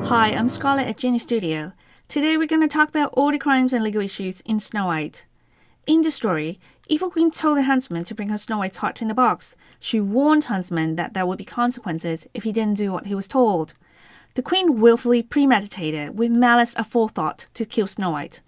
Hi, I'm Scarlett at Gini Studio. Today we're going to talk about all the crimes and legal issues in Snow White. In the story, Evil Queen told the huntsman to bring her Snow White's heart in a box. She warned huntsman that there would be consequences if he didn't do what he was told. The queen willfully premeditated with Malice Aforethought to kill Snow White.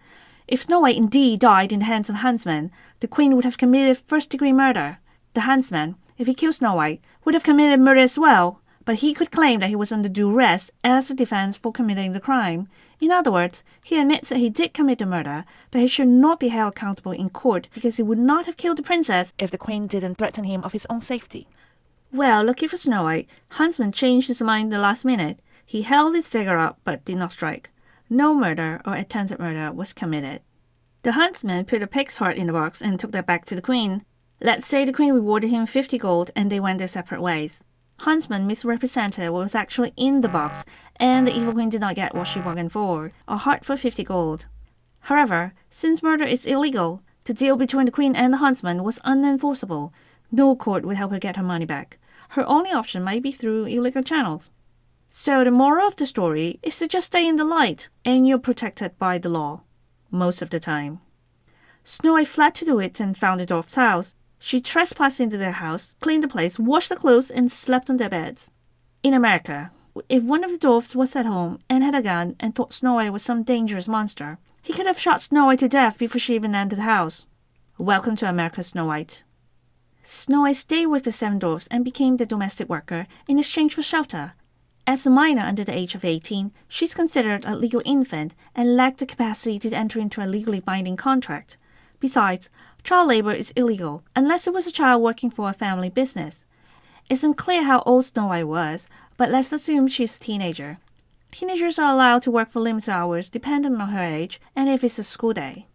If Snow White indeed died in the hands of the huntsman, the queen would have committed first-degree murder. The huntsman, if he killed Snow White, would have committed murder as well, but he could claim that he was under duress as a defense for committing the crime. In other words, he admits that he did commit the murder, but he should not be held accountable in court because he would not have killed the princess if the queen didn't threaten him of his own safety. Well, lucky for Snow White, huntsman changed his mind the last minute. He held his dagger up but did not strike. No murder or attempted murder was committed. The huntsman put a pig's heart in the box and took that back to the queen. Let's say the queen rewarded him 50 gold and they went their separate ways. Huntsman misrepresented what was actually in the box, and the evil queen did not get what she bargained for, a heart for 50 gold. However, since murder is illegal, the deal between the queen and the huntsman was unenforceable. No court would help her get her money back. Her only option might be through illegal channels. So the moral of the story is to just stay in the light, and you're protected by the law. Most of the time. Snow White fled to the woods and found the dwarf's house. She trespassed into their house, cleaned the place, washed the clothes, and slept on their beds. In America, if one of the dwarfs was at home and had a gun and thought Snow White was some dangerous monster, he could have shot Snow White to death before she even entered the house. Welcome to America, Snow White. Snow White stayed with the 7 dwarfs and became their domestic worker in exchange for shelter. As a minor under the age of 18, she's considered a legal infant and lacked the capacity to enter into a legally binding contract. Besides, child labor is illegal unless it was a child working for a family business. It's unclear how old Snow White was, but let's assume she's a teenager. Teenagers are allowed to work for limited hours depending on her age and if it's a school day.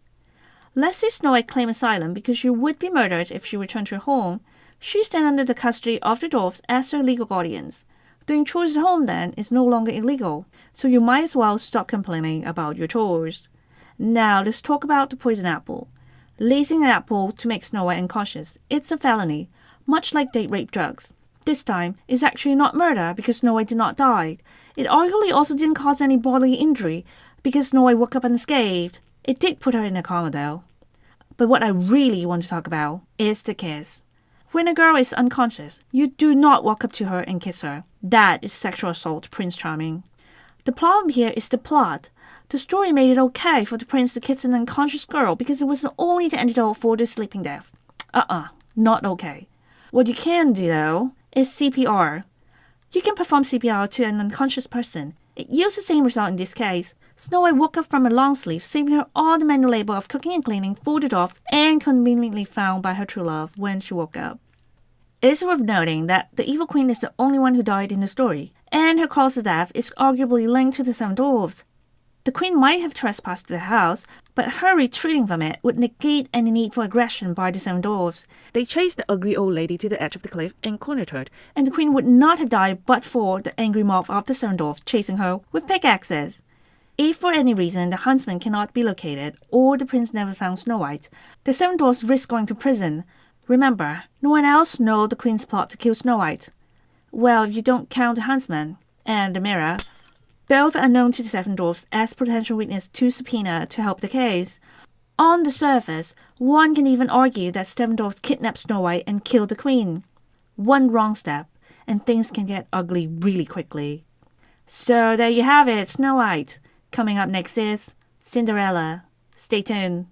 Let's say Snow White claimed asylum because she would be murdered if she returned to her home. She's then under the custody of the dwarfs as her legal guardians. Doing chores at home then is no longer illegal, so you might as well stop complaining about your chores. Now let's talk about the poison apple. Lacing an apple to make Snow White unconscious, it's a felony, much like date rape drugs. This time, it's actually not murder because Snow White did not die. It arguably also didn't cause any bodily injury because Snow White woke up unscathed. It did put her in a coma though. But what I really want to talk about is the kiss. When a girl is unconscious, you do not walk up to her and kiss her. That is sexual assault, Prince Charming. The problem here is the plot. The story made it okay for the prince to kiss an unconscious girl because it was the only antidote for the sleeping death. Not okay. What you can do, though, is CPR. You can perform CPR to an unconscious person. It yields the same result in this case. Snow White woke up from a long sleep, saving her all the manual labor of cooking and cleaning for the dwarfs, and conveniently found by her true love when she woke up. It is worth noting that the evil queen is the only one who died in the story, and her cause of death is arguably linked to the 7 dwarfs. The queen might have trespassed the house, but her retreating from it would negate any need for aggression by the 7 dwarfs. They chased the ugly old lady to the edge of the cliff and cornered her, and the queen would not have died but for the angry mob of the 7 dwarfs chasing her with pickaxes. If for any reason the huntsman cannot be located, or the prince never found Snow White, the 7 dwarfs risk going to prison. Remember, no one else knows the queen's plot to kill Snow White. Well, if you don't count the huntsman and the mirror, both are known to the 7 dwarfs as potential witness to subpoena to help the case. On the surface, one can even argue that 7 dwarfs kidnapped Snow White and killed the queen. One wrong step, and things can get ugly really quickly. So there you have it, Snow White. Coming up next is Cinderella. Stay tuned.